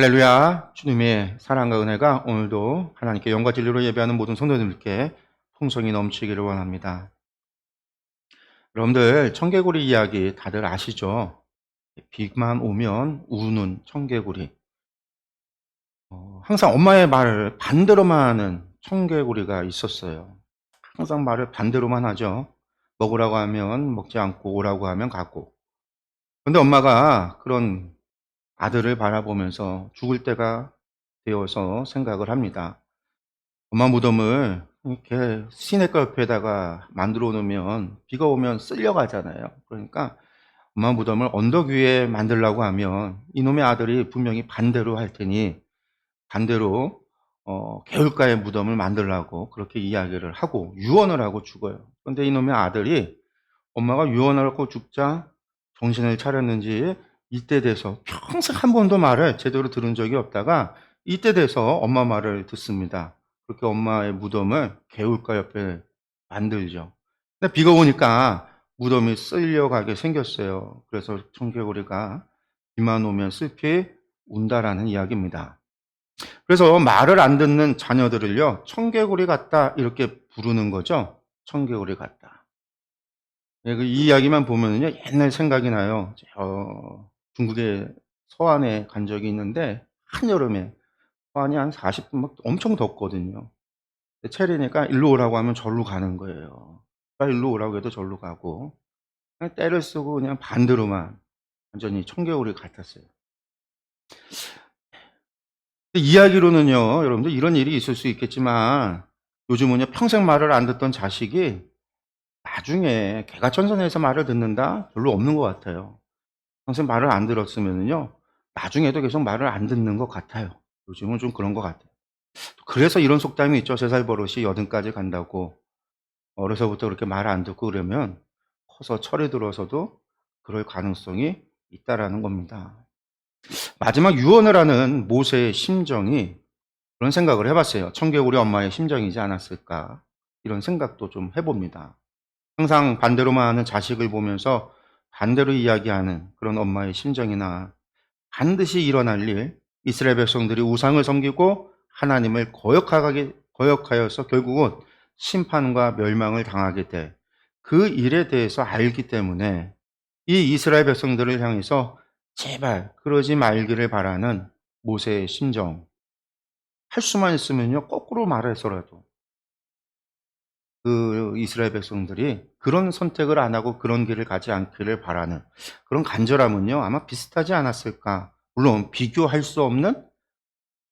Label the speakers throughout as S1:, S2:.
S1: 할렐루야. 주님의 사랑과 은혜가 오늘도 하나님께 영과 진리로 예배하는 모든 성도님들께 풍성히 넘치기를 원합니다. 여러분들 청개구리 이야기 다들 아시죠? 비만 오면 우는 청개구리. 항상 엄마의 말을 반대로만 하는 청개구리가 있었어요. 항상 말을 반대로만 하죠. 먹으라고 하면 먹지 않고 오라고 하면 가고. 그런데 엄마가 그런 아들을 바라보면서 죽을 때가 되어서 생각을 합니다. 엄마 무덤을 이렇게 시냇가 옆에다가 만들어 놓으면 비가 오면 쓸려가잖아요. 그러니까 엄마 무덤을 언덕 위에 만들려고 하면 이놈의 아들이 분명히 반대로 할 테니 반대로 개울가에 무덤을 만들라고 그렇게 이야기를 하고 유언을 하고 죽어요. 그런데 이놈의 아들이 엄마가 유언을 하고 죽자 정신을 차렸는지 이때 돼서 평생 한 번도 말을 제대로 들은 적이 없다가 이때 돼서 엄마 말을 듣습니다. 그렇게 엄마의 무덤을 개울가 옆에 만들죠. 근데 비가 오니까 무덤이 쓸려가게 생겼어요. 그래서 청개구리가 비만 오면 슬피 운다라는 이야기입니다. 그래서 말을 안 듣는 자녀들을요, 청개구리 같다 이렇게 부르는 거죠. 청개구리 같다. 예, 이 이야기만 보면은요, 옛날 생각이 나요. 중국의 서안에 간 적이 있는데, 한여름에, 서안이 한 40분 막 엄청 덥거든요. 체리니까 일로 오라고 하면 절로 가는 거예요. 일로 오라고 해도 절로 가고, 그냥 떼를 쓰고 그냥 반대로만 완전히 청개구리 같았어요. 근데 이야기로는요, 여러분들 이런 일이 있을 수 있겠지만, 요즘은요, 평생 말을 안 듣던 자식이 나중에 개가천선해서 말을 듣는다? 별로 없는 것 같아요. 평생 말을 안 들었으면은요, 나중에도 계속 말을 안 듣는 것 같아요. 요즘은 좀 그런 것 같아요. 그래서 이런 속담이 있죠. 3살 버릇이 80까지 간다고. 어려서부터 그렇게 말 안 듣고 그러면 커서 철이 들어서도 그럴 가능성이 있다라는 겁니다. 마지막 유언을 하는 모세의 심정이 그런 생각을 해봤어요. 청개구리 엄마의 심정이지 않았을까. 이런 생각도 좀 해봅니다. 항상 반대로만 하는 자식을 보면서 반대로 이야기하는 그런 엄마의 심정이나 반드시 일어날 일, 이스라엘 백성들이 우상을 섬기고 하나님을 거역하여서 결국은 심판과 멸망을 당하게 돼. 그 일에 대해서 알기 때문에 이 이스라엘 백성들을 향해서 제발 그러지 말기를 바라는 모세의 심정. 할 수만 있으면요, 거꾸로 말해서라도 그 이스라엘 백성들이 그런 선택을 안 하고 그런 길을 가지 않기를 바라는 그런 간절함은요, 아마 비슷하지 않았을까. 물론 비교할 수 없는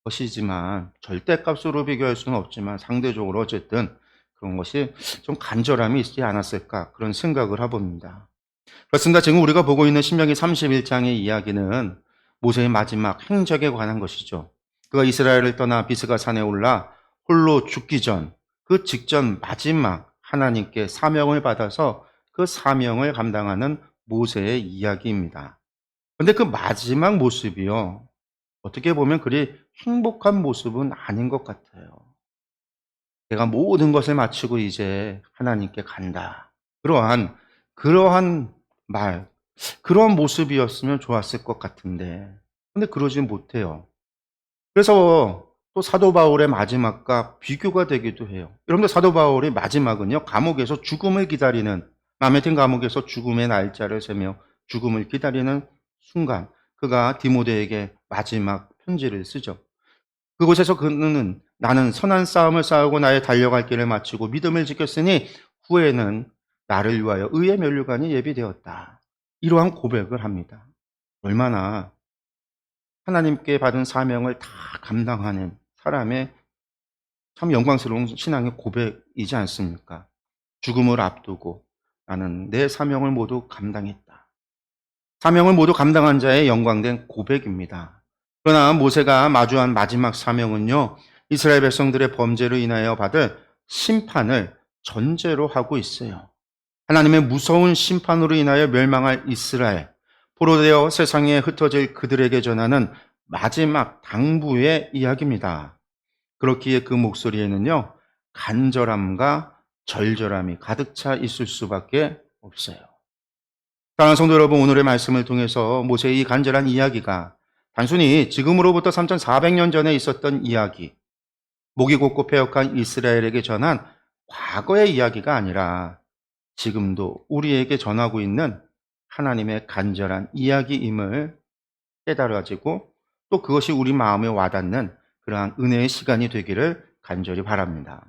S1: 것이지만, 절대값으로 비교할 수는 없지만 상대적으로 어쨌든 그런 것이 좀 간절함이 있지 않았을까, 그런 생각을 해봅니다. 그렇습니다. 지금 우리가 보고 있는 신명기 31장의 이야기는 모세의 마지막 행적에 관한 것이죠. 그가 이스라엘을 떠나 비스가 산에 올라 홀로 죽기 전, 그 직전 마지막 하나님께 사명을 받아서 그 사명을 감당하는 모세의 이야기입니다. 그런데 그 마지막 모습이요, 어떻게 보면 그리 행복한 모습은 아닌 것 같아요. 내가 모든 것을 마치고 이제 하나님께 간다. 그러한 말, 그런 모습이었으면 좋았을 것 같은데, 근데 그러지 못해요. 그래서 또 사도 바울의 마지막과 비교가 되기도 해요. 여러분들, 사도 바울의 마지막은요, 감옥에서 죽음을 기다리는, 마음에 든 감옥에서 죽음의 날짜를 세며 죽음을 기다리는 순간, 그가 디모데에게 마지막 편지를 쓰죠. 그곳에서 그는 나는 선한 싸움을 싸우고 나의 달려갈 길을 마치고 믿음을 지켰으니 후에는 나를 위하여 의의 면류관이 예비되었다. 이러한 고백을 합니다. 얼마나 하나님께 받은 사명을 다 감당하는 사람의 참 영광스러운 신앙의 고백이지 않습니까? 죽음을 앞두고 나는 내 사명을 모두 감당했다. 사명을 모두 감당한 자의 영광된 고백입니다. 그러나 모세가 마주한 마지막 사명은요, 이스라엘 백성들의 범죄로 인하여 받을 심판을 전제로 하고 있어요. 하나님의 무서운 심판으로 인하여 멸망할 이스라엘, 포로되어 세상에 흩어질 그들에게 전하는 마지막 당부의 이야기입니다. 그렇기에 그 목소리에는요, 간절함과 절절함이 가득 차 있을 수밖에 없어요. 사랑하는 성도 여러분, 오늘의 말씀을 통해서 모세의 이 간절한 이야기가 단순히 지금으로부터 3,400년 전에 있었던 이야기, 목이 곧고 패역한 이스라엘에게 전한 과거의 이야기가 아니라 지금도 우리에게 전하고 있는 하나님의 간절한 이야기임을 깨달아지고 또 그것이 우리 마음에 와닿는 그러한 은혜의 시간이 되기를 간절히 바랍니다.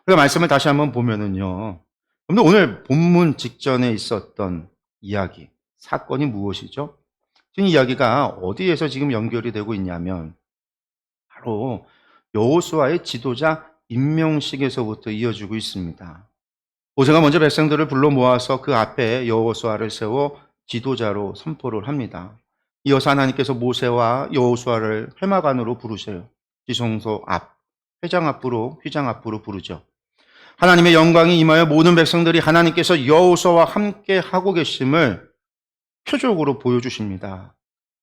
S1: 우리가 말씀을 다시 한번 보면은요. 여러분들 오늘 본문 직전에 있었던 이야기, 사건이 무엇이죠? 지금 이야기가 어디에서 지금 연결이 되고 있냐면 바로 여호수아의 지도자 임명식에서부터 이어지고 있습니다. 모세가 먼저 백성들을 불러 모아서 그 앞에 여호수아를 세워 지도자로 선포를 합니다. 이어서 하나님께서 모세와 여호수아를 회막 안으로 부르세요. 지성소 앞, 회장 앞으로 부르죠. 하나님의 영광이 임하여 모든 백성들이 하나님께서 여호수아와 함께 하고 계심을 표적으로 보여주십니다.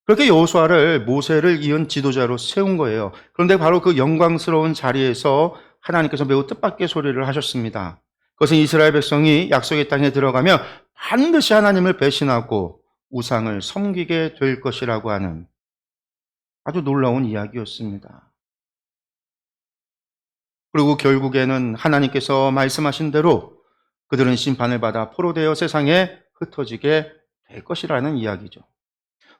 S1: 그렇게 여호수아를 모세를 이은 지도자로 세운 거예요. 그런데 바로 그 영광스러운 자리에서 하나님께서 매우 뜻밖의 소리를 하셨습니다. 그것은 이스라엘 백성이 약속의 땅에 들어가며 반드시 하나님을 배신하고 우상을 섬기게 될 것이라고 하는 아주 놀라운 이야기였습니다. 그리고 결국에는 하나님께서 말씀하신 대로 그들은 심판을 받아 포로되어 세상에 흩어지게 될 것이라는 이야기죠.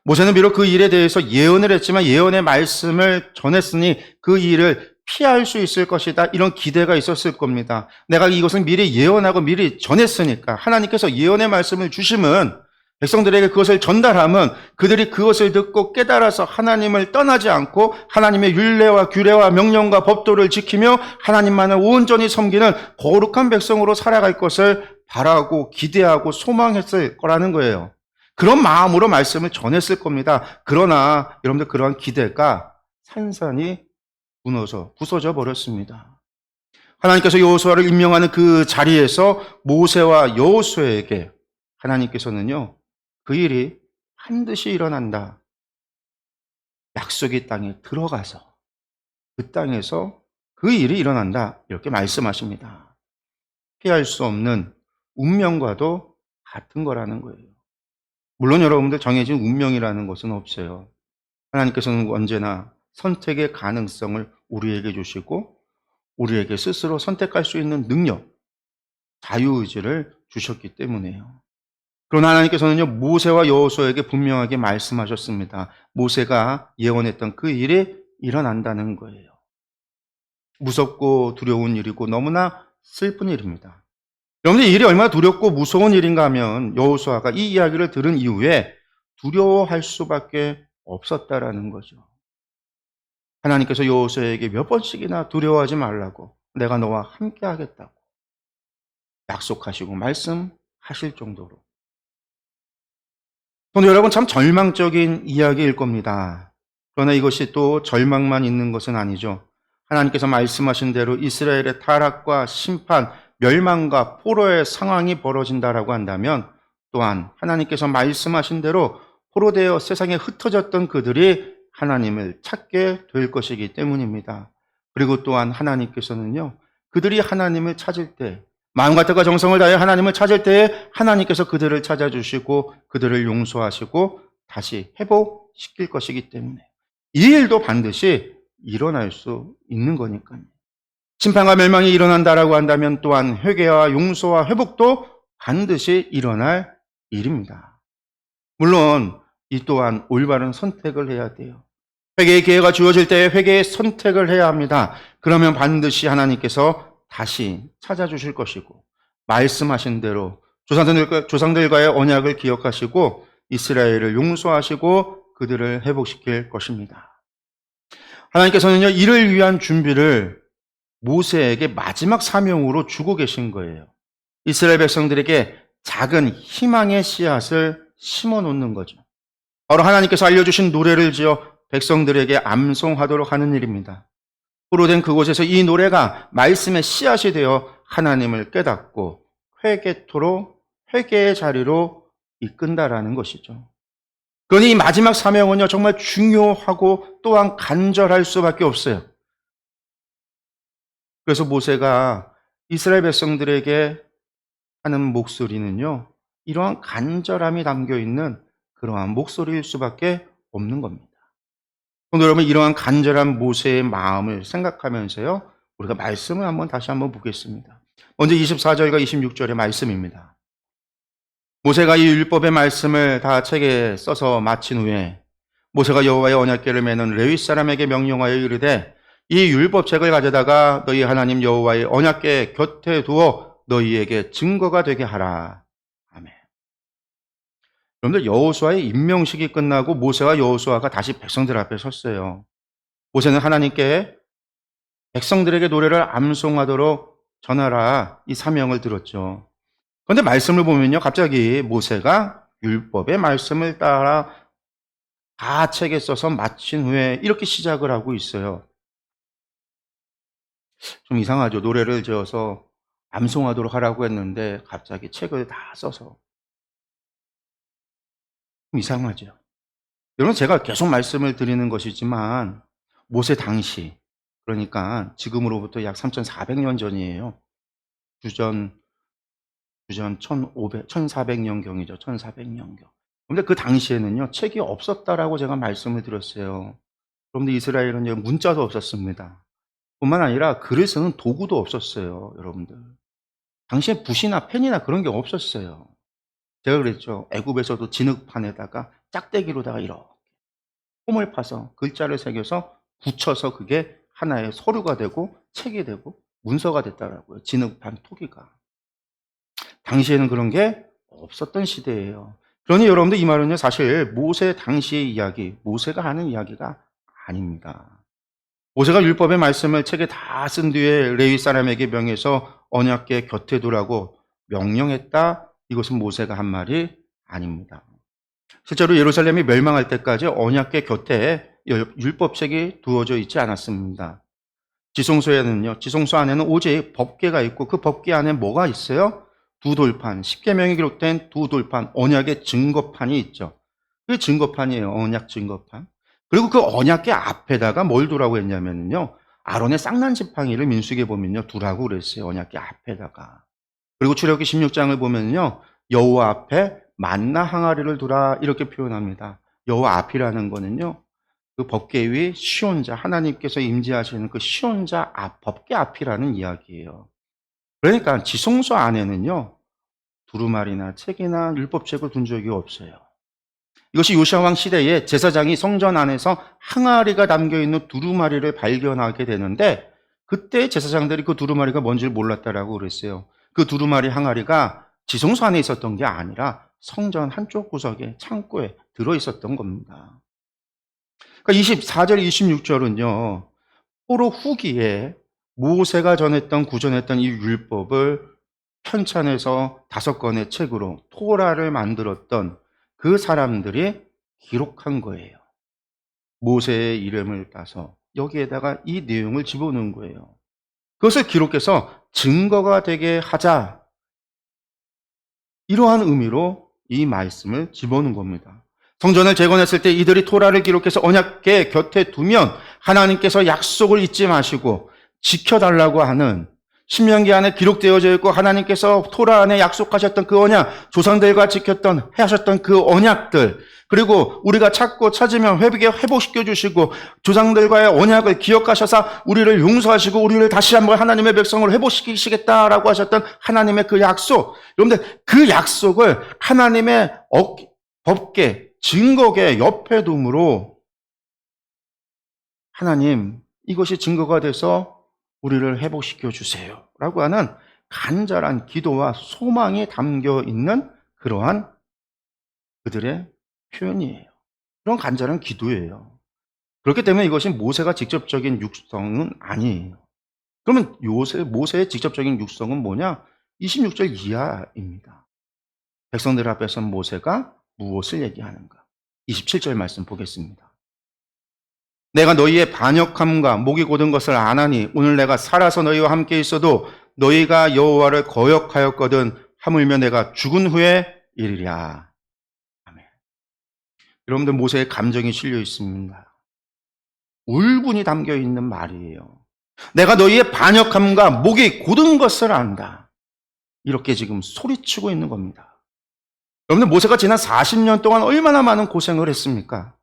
S1: 모세는 비록 그 일에 대해서 예언을 했지만 예언의 말씀을 전했으니 그 일을 피할 수 있을 것이다. 이런 기대가 있었을 겁니다. 내가 이것을 미리 예언하고 미리 전했으니까 하나님께서 예언의 말씀을 주시면 백성들에게 그것을 전달하면 그들이 그것을 듣고 깨달아서 하나님을 떠나지 않고 하나님의 율례와 규례와 명령과 법도를 지키며 하나님만을 온전히 섬기는 거룩한 백성으로 살아갈 것을 바라고 기대하고 소망했을 거라는 거예요. 그런 마음으로 말씀을 전했을 겁니다. 그러나 여러분들 그러한 기대가 산산이 부서져 버렸습니다. 하나님께서 여호수아를 임명하는 그 자리에서 모세와 여호수아에게 하나님께서는요, 그 일이 반드시 일어난다. 약속의 땅에 들어가서 그 땅에서 그 일이 일어난다. 이렇게 말씀하십니다. 피할 수 없는 운명과도 같은 거라는 거예요. 물론 여러분들 정해진 운명이라는 것은 없어요. 하나님께서는 언제나 선택의 가능성을 우리에게 주시고 우리에게 스스로 선택할 수 있는 능력, 자유의지를 주셨기 때문에요. 그러나 하나님께서는요, 모세와 여호수아에게 분명하게 말씀하셨습니다. 모세가 예언했던 그 일이 일어난다는 거예요. 무섭고 두려운 일이고 너무나 슬픈 일입니다. 여러분들 이 일이 얼마나 두렵고 무서운 일인가 하면 여호수아가 이 이야기를 들은 이후에 두려워할 수밖에 없었다라는 거죠. 하나님께서 여호수아에게 몇 번씩이나 두려워하지 말라고, 내가 너와 함께 하겠다고 약속하시고 말씀하실 정도로. 근데 여러분 참 절망적인 이야기일 겁니다. 그러나 이것이 또 절망만 있는 것은 아니죠. 하나님께서 말씀하신 대로 이스라엘의 타락과 심판, 멸망과 포로의 상황이 벌어진다라고 한다면 또한 하나님께서 말씀하신 대로 포로되어 세상에 흩어졌던 그들이 하나님을 찾게 될 것이기 때문입니다. 그리고 또한 하나님께서는요, 그들이 하나님을 찾을 때, 마음과 뜻과 정성을 다해 하나님을 찾을 때에 하나님께서 그들을 찾아주시고 그들을 용서하시고 다시 회복시킬 것이기 때문에 이 일도 반드시 일어날 수 있는 거니까요. 심판과 멸망이 일어난다라고 한다면 또한 회개와 용서와 회복도 반드시 일어날 일입니다. 물론 이 또한 올바른 선택을 해야 돼요. 회개의 기회가 주어질 때에 회개의 선택을 해야 합니다. 그러면 반드시 하나님께서 다시 찾아주실 것이고 말씀하신 대로 조상들과의 언약을 기억하시고 이스라엘을 용서하시고 그들을 회복시킬 것입니다. 하나님께서는요, 이를 위한 준비를 모세에게 마지막 사명으로 주고 계신 거예요. 이스라엘 백성들에게 작은 희망의 씨앗을 심어 놓는 거죠. 바로 하나님께서 알려주신 노래를 지어 백성들에게 암송하도록 하는 일입니다. 포로된 그곳에서 이 노래가 말씀의 씨앗이 되어 하나님을 깨닫고 회개의 자리로 이끈다라는 것이죠. 그러니 이 마지막 사명은요, 정말 중요하고 또한 간절할 수밖에 없어요. 그래서 모세가 이스라엘 백성들에게 하는 목소리는요, 이러한 간절함이 담겨 있는 그러한 목소리일 수밖에 없는 겁니다. 오늘 여러분 이러한 간절한 모세의 마음을 생각하면서요, 우리가 말씀을 다시 한번 보겠습니다. 먼저 24절과 26절의 말씀입니다. 모세가 이 율법의 말씀을 다 책에 써서 마친 후에 모세가 여호와의 언약궤를 매는 레위 사람에게 명령하여 이르되 이 율법책을 가져다가 너희 하나님 여호와의 언약궤 곁에 두어 너희에게 증거가 되게 하라. 아멘. 여러분들, 여호수아의 임명식이 끝나고 모세와 여호수아가 다시 백성들 앞에 섰어요. 모세는 하나님께 백성들에게 노래를 암송하도록 전하라, 이 사명을 들었죠. 그런데 말씀을 보면요, 갑자기 모세가 율법의 말씀을 따라 다 책에 써서 마친 후에 이렇게 시작을 하고 있어요. 좀 이상하죠. 노래를 지어서 암송하도록 하라고 했는데 갑자기 책을 다 써서. 좀 이상하죠. 여러분, 제가 계속 말씀을 드리는 것이지만 모세 당시, 그러니까 지금으로부터 약 3,400년 전이에요. 주전 1400년경이죠. 1400년경. 근데 그 당시에는요, 책이 없었다라고 제가 말씀을 드렸어요. 그런데 이스라엘은 문자도 없었습니다. 뿐만 아니라 글을 쓰는 도구도 없었어요, 여러분들. 당시에 붓이나 펜이나 그런 게 없었어요. 제가 그랬죠. 애굽에서도 진흙판에다가 짝대기로다가 이렇게 홈을 파서 글자를 새겨서 붙여서 그게 하나의 서류가 되고 책이 되고 문서가 됐다라고요. 진흙판 토기가. 당시에는 그런 게 없었던 시대예요. 그러니 여러분들, 이 말은요, 사실 모세 당시의 이야기, 모세가 하는 이야기가 아닙니다. 모세가 율법의 말씀을 책에 다 쓴 뒤에 레위 사람에게 명해서 언약궤 곁에 두라고 명령했다. 이것은 모세가 한 말이 아닙니다. 실제로 예루살렘이 멸망할 때까지 언약궤 곁에 율법책이 두어져 있지 않았습니다. 지성소에는요, 지성소 안에는 오직 법궤가 있고 그 법궤 안에 뭐가 있어요? 두 돌판, 십계명이 기록된 두 돌판, 언약의 증거판이 있죠. 그게 증거판이에요. 언약 증거판. 그리고 그 언약궤 앞에다가 뭘 두라고 했냐면요, 아론의 쌍난 지팡이를 민수기에 보면요, 두라고 그랬어요. 언약궤 앞에다가. 그리고 출애굽기 16장을 보면요, 여호와 앞에 만나 항아리를 두라, 이렇게 표현합니다. 여호와 앞이라는 거는요, 그 법궤 위 시온자, 하나님께서 임재하시는 그 시온자 앞, 법궤 앞이라는 이야기예요. 그러니까 지성소 안에는요, 두루마리나 책이나 율법책을 둔 적이 없어요. 이것이 요시야 왕 시대에 제사장이 성전 안에서 항아리가 담겨있는 두루마리를 발견하게 되는데, 그때 제사장들이 그 두루마리가 뭔지를 몰랐다라고 그랬어요. 그 두루마리 항아리가 지성소 안에 있었던 게 아니라 성전 한쪽 구석에 창고에 들어있었던 겁니다. 그러니까 24절, 26절은요, 포로 후기에 모세가 전했던, 구전했던 이 율법을 편찬해서 5권의 책으로 토라를 만들었던 그 사람들이 기록한 거예요. 모세의 이름을 따서 여기에다가 이 내용을 집어넣은 거예요. 그것을 기록해서 증거가 되게 하자, 이러한 의미로 이 말씀을 집어넣은 겁니다. 성전을 재건했을 때 이들이 토라를 기록해서 언약궤 곁에 두면 하나님께서 약속을 잊지 마시고 지켜달라고 하는, 신명기 안에 기록되어져 있고 하나님께서 토라 안에 약속하셨던 그 언약, 조상들과 지켰던, 하셨던 그 언약들, 그리고 우리가 찾고 찾으면 회복시켜 주시고 조상들과의 언약을 기억하셔서 우리를 용서하시고 우리를 다시 한번 하나님의 백성을 회복시키시겠다라고 하셨던 하나님의 그 약속, 여러분들, 그 약속을 하나님의 법궤, 증거궤 옆에 둠으로 하나님, 이것이 증거가 돼서 우리를 회복시켜 주세요 라고 하는 간절한 기도와 소망이 담겨 있는 그러한 그들의 표현이에요. 그런 간절한 기도예요. 그렇기 때문에 이것이 모세가 직접적인 육성은 아니에요. 그러면 모세의 직접적인 육성은 뭐냐? 26절 이하입니다. 백성들 앞에서 모세가 무엇을 얘기하는가? 27절 말씀 보겠습니다. 내가 너희의 반역함과 목이 곧은 것을 아나니 오늘 내가 살아서 너희와 함께 있어도 너희가 여호와를 거역하였거든 하물며 내가 죽은 후에 이르랴. 아멘. 여러분들, 모세의 감정이 실려 있습니다. 울분이 담겨 있는 말이에요. 내가 너희의 반역함과 목이 곧은 것을 안다. 이렇게 지금 소리치고 있는 겁니다. 여러분들, 모세가 지난 40년 동안 얼마나 많은 고생을 했습니까?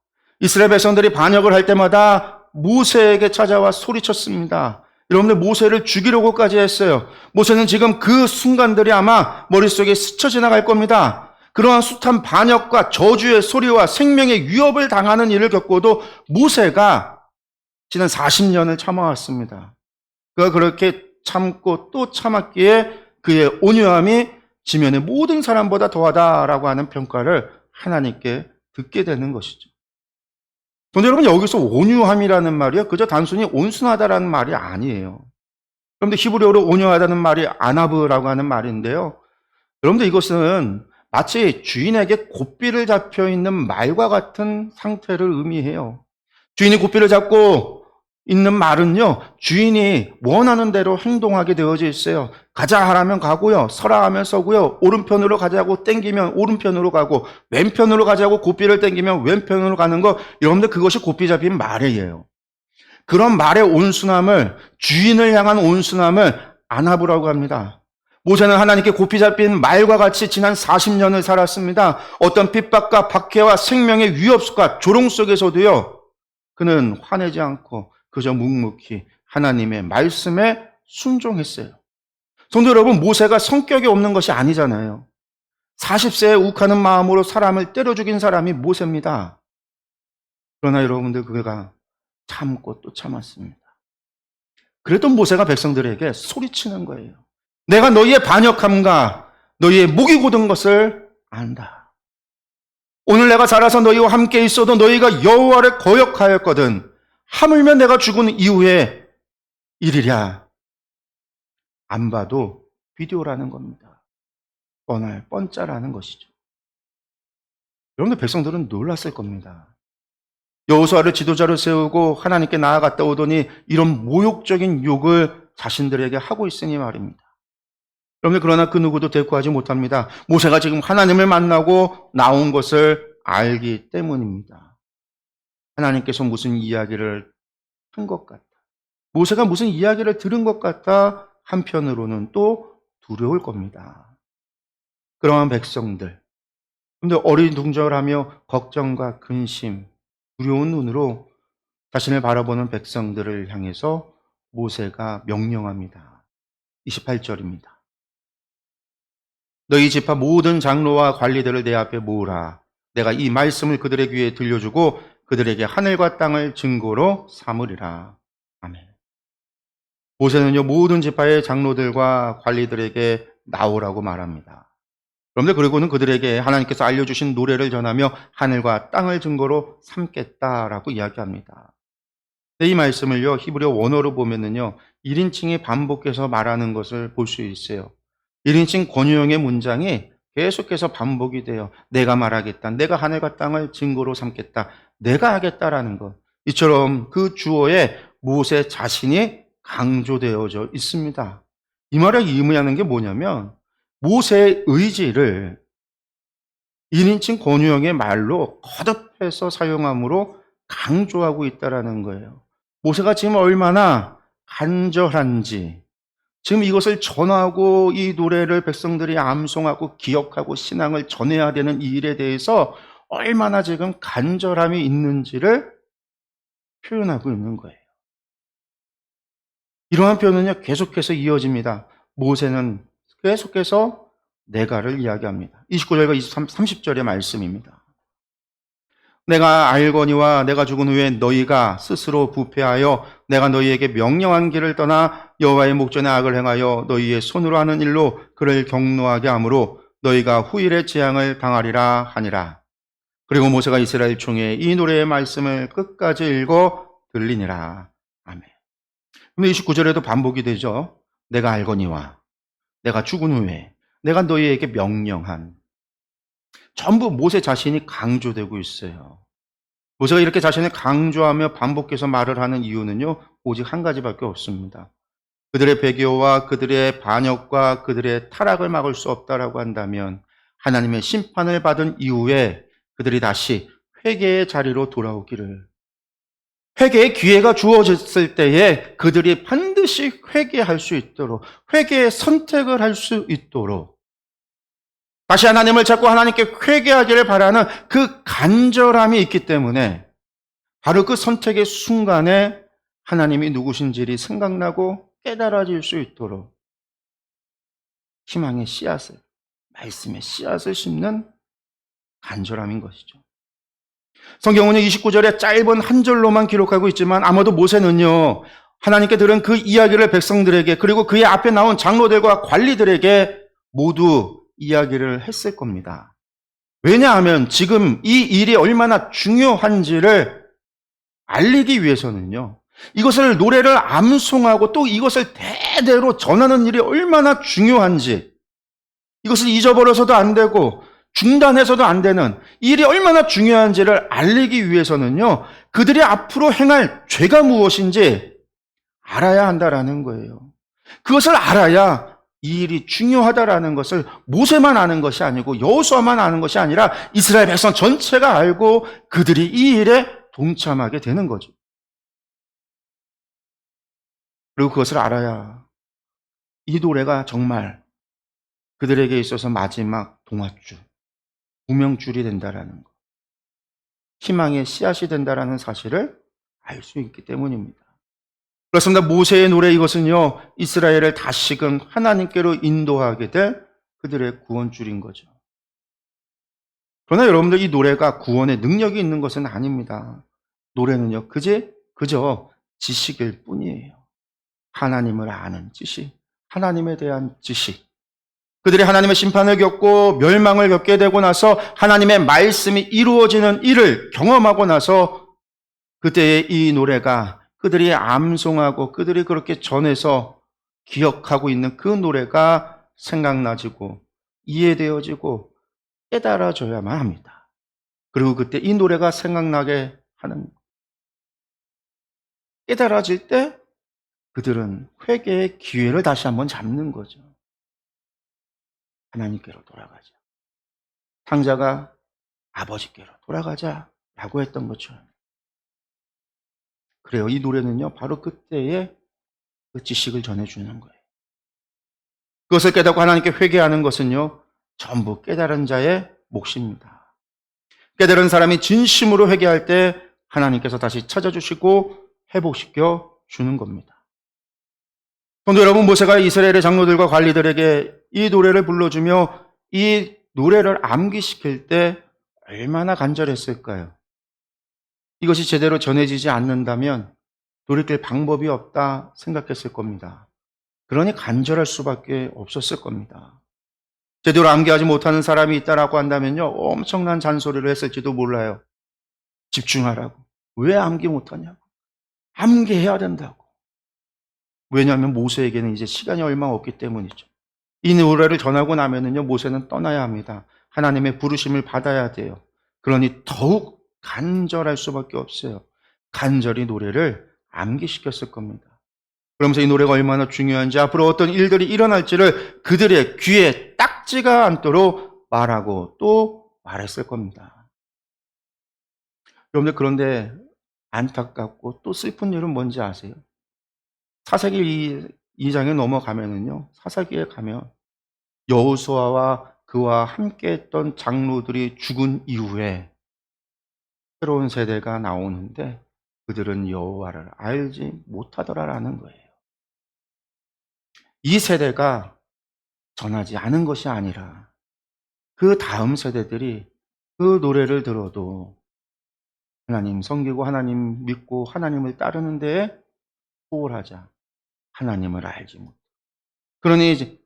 S1: 이스라엘 백성들이 반역을 할 때마다 모세에게 찾아와 소리쳤습니다. 여러분들 모세를 죽이려고까지 했어요. 모세는 지금 그 순간들이 아마 머릿속에 스쳐 지나갈 겁니다. 그러한 숱한 반역과 저주의 소리와 생명의 위협을 당하는 일을 겪고도 모세가 지난 40년을 참아왔습니다. 그가 그렇게 참고 또 참았기에 그의 온유함이 지면의 모든 사람보다 더하다라고 하는 평가를 하나님께 듣게 되는 것이죠. 그런데 여러분, 여기서 온유함이라는 말이요, 그저 단순히 온순하다라는 말이 아니에요. 여러분들 히브리어로 온유하다는 말이 아나브라고 하는 말인데요. 여러분들 이것은 마치 주인에게 고삐를 잡혀 있는 말과 같은 상태를 의미해요. 주인이 고삐를 잡고 있는 말은요, 주인이 원하는 대로 행동하게 되어져 있어요. 가자 하라면 가고요, 서라 하면 서고요, 오른편으로 가자고 땡기면 오른편으로 가고, 왼편으로 가자고 고삐를 땡기면 왼편으로 가는 거, 여러분들 그것이 고삐 잡힌 말이에요. 그런 말의 온순함을, 주인을 향한 온순함을 아나브라고 합니다. 모세는 하나님께 고삐 잡힌 말과 같이 지난 40년을 살았습니다. 어떤 핍박과 박해와 생명의 위협과 조롱 속에서도요, 그는 화내지 않고 그저 묵묵히 하나님의 말씀에 순종했어요. 성도 여러분, 모세가 성격이 없는 것이 아니잖아요. 40세에 욱하는 마음으로 사람을 때려 죽인 사람이 모세입니다. 그러나 여러분들, 그가 참고 또 참았습니다. 그래도 모세가 백성들에게 소리치는 거예요. 내가 너희의 반역함과 너희의 목이 곧은 것을 안다. 오늘 내가 살아서 너희와 함께 있어도 너희가 여호와를 거역하였거든 하물며 내가 죽은 이후에 일이랴. 안 봐도 비디오라는 겁니다. 뻔할 뻔짜라는 것이죠. 여러분들, 백성들은 놀랐을 겁니다. 여호수아를 지도자로 세우고 하나님께 나아갔다 오더니 이런 모욕적인 욕을 자신들에게 하고 있으니 말입니다. 여러분들, 그러나 그 누구도 대꾸하지 못합니다. 모세가 지금 하나님을 만나고 나온 것을 알기 때문입니다. 하나님께서 무슨 이야기를 한 것 같다, 모세가 무슨 이야기를 들은 것 같아 한편으로는 또 두려울 겁니다. 그러한 백성들, 근데 어리둥절하며 걱정과 근심, 두려운 눈으로 자신을 바라보는 백성들을 향해서 모세가 명령합니다. 28절입니다. 너희 지파 모든 장로와 관리들을 내 앞에 모으라. 내가 이 말씀을 그들의 귀에 들려주고 그들에게 하늘과 땅을 증거로 삼으리라. 아멘. 모세는요, 모든 지파의 장로들과 관리들에게 나오라고 말합니다. 그런데 그리고는 그들에게 하나님께서 알려주신 노래를 전하며 하늘과 땅을 증거로 삼겠다라고 이야기합니다. 이 말씀을요, 히브리어 원어로 보면은요, 1인칭이 반복해서 말하는 것을 볼 수 있어요. 1인칭 권유형의 문장이 계속해서 반복이 돼요. 내가 말하겠다, 내가 하늘과 땅을 증거로 삼겠다, 내가 하겠다라는 것. 이처럼 그 주어에 모세 자신이 강조되어져 있습니다. 이 말을 의미하는 게 뭐냐면, 모세의 의지를 1인칭 권유형의 말로 거듭해서 사용함으로 강조하고 있다는 거예요. 모세가 지금 얼마나 간절한지, 지금 이것을 전하고 이 노래를 백성들이 암송하고 기억하고 신앙을 전해야 되는 이 일에 대해서 얼마나 지금 간절함이 있는지를 표현하고 있는 거예요. 이러한 표현은요, 계속해서 이어집니다. 모세는 계속해서 내가를 이야기합니다. 29절과 30절의 말씀입니다. 내가 알거니와 내가 죽은 후에 너희가 스스로 부패하여 내가 너희에게 명령한 길을 떠나 여호와의 목전에 악을 행하여 너희의 손으로 하는 일로 그를 경노하게 하므로 너희가 후일의 재앙을 당하리라 하니라. 그리고 모세가 이스라엘 총회에 이 노래의 말씀을 끝까지 읽어 들리니라. 아멘. 근데 29절에도 반복이 되죠. 내가 알거니와 내가 죽은 후에 내가 너희에게 명령한, 전부 모세 자신이 강조되고 있어요. 모세가 이렇게 자신을 강조하며 반복해서 말을 하는 이유는요, 오직 한 가지밖에 없습니다. 그들의 배교와 그들의 반역과 그들의 타락을 막을 수 없다라고 한다면 하나님의 심판을 받은 이후에 그들이 다시 회개의 자리로 돌아오기를, 회개의 기회가 주어졌을 때에 그들이 반드시 회개할 수 있도록, 회개의 선택을 할 수 있도록 다시 하나님을 찾고 하나님께 회개하기를 바라는 그 간절함이 있기 때문에 바로 그 선택의 순간에 하나님이 누구신지를 생각나고 깨달아질 수 있도록 희망의 씨앗을, 말씀의 씨앗을 심는 간절함인 것이죠. 성경은 29절에 짧은 한 절로만 기록하고 있지만 아마도 모세는요, 하나님께 들은 그 이야기를 백성들에게 그리고 그의 앞에 나온 장로들과 관리들에게 모두 이야기를 했을 겁니다. 왜냐하면 지금 이 일이 얼마나 중요한지를 알리기 위해서는요, 이것을 노래를 암송하고 또 이것을 대대로 전하는 일이 얼마나 중요한지, 이것을 잊어버려서도 안 되고 중단해서도 안 되는 일이 얼마나 중요한지를 알리기 위해서는요, 그들이 앞으로 행할 죄가 무엇인지 알아야 한다라는 거예요. 그것을 알아야 이 일이 중요하다라는 것을 모세만 아는 것이 아니고 여호수아만 아는 것이 아니라 이스라엘 백성 전체가 알고 그들이 이 일에 동참하게 되는 거죠. 그리고 그것을 알아야 이 노래가 정말 그들에게 있어서 마지막 동아줄, 구명줄이 된다라는 것, 희망의 씨앗이 된다라는 사실을 알 수 있기 때문입니다. 그렇습니다. 모세의 노래 이것은요, 이스라엘을 다시금 하나님께로 인도하게 될 그들의 구원줄인 거죠. 그러나 여러분들, 이 노래가 구원의 능력이 있는 것은 아닙니다. 노래는요, 그저 지식일 뿐이에요. 하나님을 아는 지식, 하나님에 대한 지식. 그들이 하나님의 심판을 겪고 멸망을 겪게 되고 나서 하나님의 말씀이 이루어지는 일을 경험하고 나서 그때의 이 노래가 그들이 암송하고 그들이 그렇게 전해서 기억하고 있는 그 노래가 생각나지고 이해되어지고 깨달아져야만 합니다. 그리고 그때 이 노래가 생각나게 하는, 깨달아질 때 그들은 회개의 기회를 다시 한번 잡는 거죠. 하나님께로 돌아가자. 상자가 아버지께로 돌아가자라고 했던 것처럼. 그래요. 이 노래는요, 바로 그때의 그 지식을 전해주는 거예요. 그것을 깨닫고 하나님께 회개하는 것은요, 전부 깨달은 자의 몫입니다. 깨달은 사람이 진심으로 회개할 때 하나님께서 다시 찾아주시고 회복시켜 주는 겁니다. 그런데 여러분, 모세가 이스라엘의 장로들과 관리들에게 이 노래를 불러주며 이 노래를 암기시킬 때 얼마나 간절했을까요? 이것이 제대로 전해지지 않는다면 돌이킬 방법이 없다 생각했을 겁니다. 그러니 간절할 수밖에 없었을 겁니다. 제대로 암기하지 못하는 사람이 있다라고 한다면요, 엄청난 잔소리를 했을지도 몰라요. 집중하라고. 왜 암기 못하냐고. 암기해야 된다고. 왜냐하면 모세에게는 이제 시간이 얼마 없기 때문이죠. 이 노래를 전하고 나면은요, 모세는 떠나야 합니다. 하나님의 부르심을 받아야 돼요. 그러니 더욱 간절할 수밖에 없어요. 간절히 노래를 암기시켰을 겁니다. 그러면서 이 노래가 얼마나 중요한지, 앞으로 어떤 일들이 일어날지를 그들의 귀에 딱지가 않도록 말하고 또 말했을 겁니다. 여러분들, 그런데 안타깝고 또 슬픈 일은 뭔지 아세요? 사사기 2장에 넘어가면은요, 사사기에 가면 여호수아와 그와 함께 했던 장로들이 죽은 이후에 새로운 세대가 나오는데 그들은 여호와를 알지 못하더라라는 거예요. 이 세대가 전하지 않은 것이 아니라 그 다음 세대들이 그 노래를 들어도 하나님 섬기고 하나님 믿고 하나님을 따르는 데에 소홀하자. 하나님을 알지 못. 그러니 이제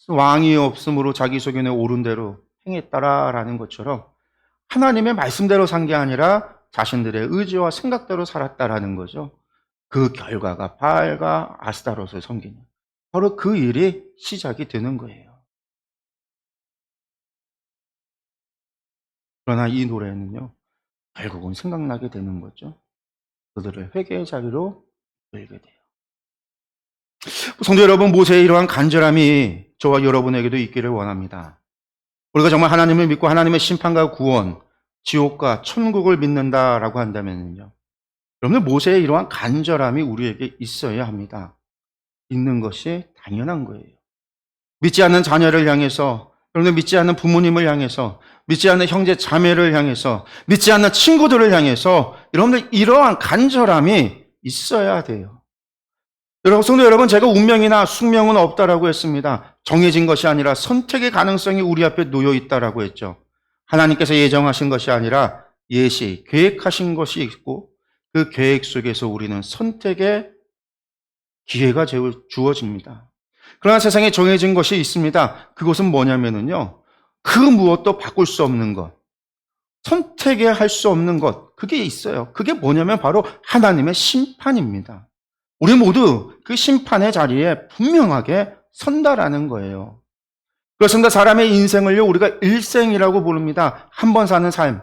S1: 왕이 없으므로 자기 소견에 옳은 대로 행했다라는 것처럼 하나님의 말씀대로 산 게 아니라 자신들의 의지와 생각대로 살았다라는 거죠. 그 결과가 바알과 아스타롯을 섬기는, 바로 그 일이 시작이 되는 거예요. 그러나 이 노래는요, 결국은 생각나게 되는 거죠. 그들을 회개의 자리로 끌게 돼요. 성도 여러분, 모세의 이러한 간절함이 저와 여러분에게도 있기를 원합니다. 우리가 정말 하나님을 믿고 하나님의 심판과 구원, 지옥과 천국을 믿는다라고 한다면요, 여러분들, 모세의 이러한 간절함이 우리에게 있어야 합니다. 있는 것이 당연한 거예요. 믿지 않는 자녀를 향해서 여러분들 믿지 않는 부모님을 향해서, 믿지 않는 형제 자매를 향해서, 믿지 않는 친구들을 향해서 여러분들 이러한 간절함이 있어야 돼요. 여러분, 성도 여러분, 제가 운명이나 숙명은 없다라고 했습니다. 정해진 것이 아니라 선택의 가능성이 우리 앞에 놓여 있다라고 했죠. 하나님께서 예정하신 것이 아니라 예시, 계획하신 것이 있고 그 계획 속에서 우리는 선택의 기회가 주어집니다. 그러나 세상에 정해진 것이 있습니다. 그것은 뭐냐면요, 그 무엇도 바꿀 수 없는 것, 선택에 할 수 없는 것, 그게 있어요. 그게 뭐냐면 바로 하나님의 심판입니다. 우리 모두 그 심판의 자리에 분명하게 선다라는 거예요. 그렇습니다. 사람의 인생을요, 우리가 일생이라고 부릅니다. 한 번 사는 삶,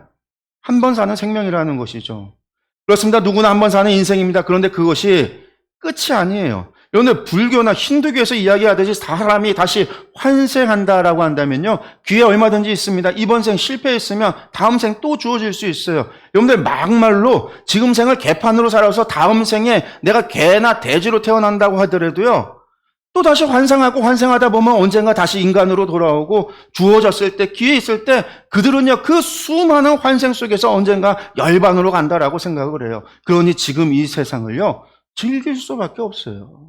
S1: 한 번 사는 생명이라는 것이죠. 그렇습니다. 누구나 한 번 사는 인생입니다. 그런데 그것이 끝이 아니에요. 여러분들, 불교나 힌두교에서 이야기하듯이 사람이 다시 환생한다라고 한다면요, 기회 얼마든지 있습니다. 이번 생 실패했으면 다음 생 또 주어질 수 있어요. 여러분들, 막말로 지금 생을 개판으로 살아서 다음 생에 내가 개나 돼지로 태어난다고 하더라도요, 또 다시 환생하다 보면 언젠가 다시 인간으로 돌아오고 주어졌을 때, 기회 있을 때 그들은요, 그 수많은 환생 속에서 언젠가 열반으로 간다라고 생각을 해요. 그러니 지금 이 세상을요, 즐길 수밖에 없어요.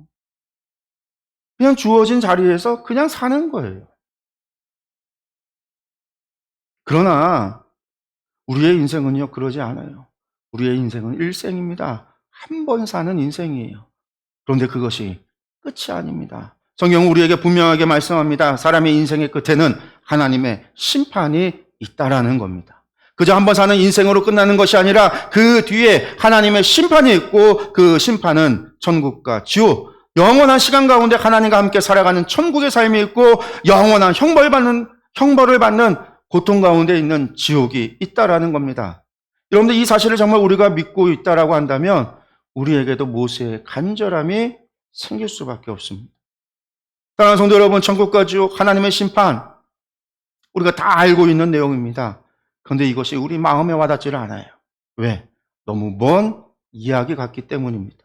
S1: 그냥 주어진 자리에서 그냥 사는 거예요. 그러나 우리의 인생은요, 그러지 않아요. 우리의 인생은 일생입니다. 한 번 사는 인생이에요. 그런데 그것이 끝이 아닙니다. 성경은 우리에게 분명하게 말씀합니다. 사람의 인생의 끝에는 하나님의 심판이 있다라는 겁니다. 그저 한 번 사는 인생으로 끝나는 것이 아니라 그 뒤에 하나님의 심판이 있고, 그 심판은 천국과 지옥, 영원한 시간 가운데 하나님과 함께 살아가는 천국의 삶이 있고, 영원한 형벌을 받는 고통 가운데 있는 지옥이 있다라는 겁니다. 여러분들, 이 사실을 정말 우리가 믿고 있다라고 한다면 우리에게도 모세의 간절함이 생길 수밖에 없습니다. 사랑하는 성도 여러분, 천국과 지옥, 하나님의 심판, 우리가 다 알고 있는 내용입니다. 그런데 이것이 우리 마음에 와닿지를 않아요. 왜? 너무 먼 이야기 같기 때문입니다.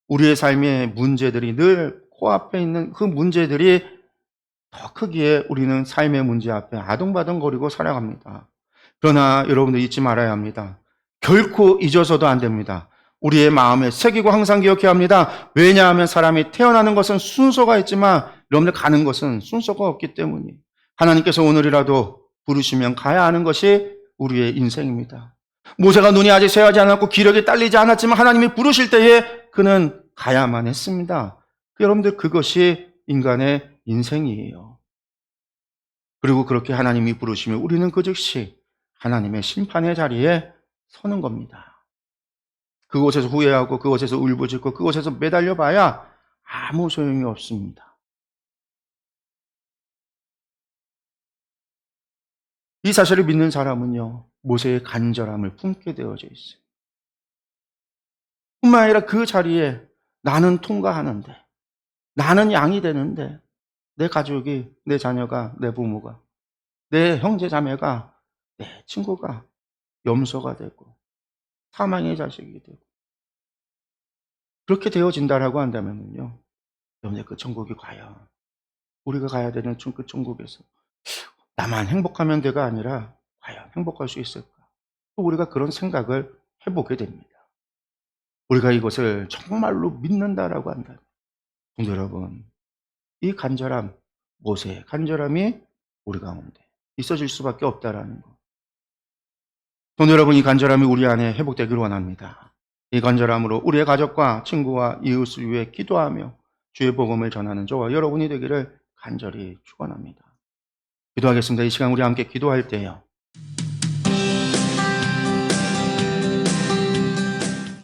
S1: 우리의 삶의 문제들이 늘 코앞에 있는 그 문제들이 더 크기에 우리는 삶의 문제 앞에 아둥바둥거리고 살아갑니다. 그러나 여러분들, 잊지 말아야 합니다. 결코 잊어서도 안 됩니다. 우리의 마음에 새기고 항상 기억해야 합니다. 왜냐하면 사람이 태어나는 것은 순서가 있지만 여러분들, 가는 것은 순서가 없기 때문이에요. 하나님께서 오늘이라도 부르시면 가야 하는 것이 우리의 인생입니다. 모세가 눈이 아직 새하지 않았고 기력이 딸리지 않았지만 하나님이 부르실 때에 그는 가야만 했습니다. 여러분들, 그것이 인간의 인생이에요. 그리고 그렇게 하나님이 부르시면 우리는 그 즉시 하나님의 심판의 자리에 서는 겁니다. 그곳에서 후회하고 그곳에서 울부짖고 그곳에서 매달려 봐야 아무 소용이 없습니다. 이 사실을 믿는 사람은요, 모세의 간절함을 품게 되어져 있어요. 뿐만 아니라 그 자리에 나는 통과하는데, 나는 양이 되는데, 내 가족이, 내 자녀가, 내 부모가, 내 형제 자매가, 내 친구가 염소가 되고 사망의 자식이 되고, 그렇게 되어진다라고 한다면요, 여러분의 그 천국이 과연 우리가 가야 되는 그 천국에서 나만 행복하면 돼가 아니라 과연 행복할 수 있을까? 또 우리가 그런 생각을 해보게 됩니다. 우리가 이것을 정말로 믿는다라고 한다면, 성도 여러분, 이 간절함, 모세의 간절함이 우리 가운데 있어질 수밖에 없다라는 것. 성도 여러분, 이 간절함이 우리 안에 회복되기를 원합니다. 이 간절함으로 우리의 가족과 친구와 이웃을 위해 기도하며 주의 복음을 전하는 저와 여러분이 되기를 간절히 축원합니다. 기도하겠습니다. 이 시간 우리 함께 기도할 때요,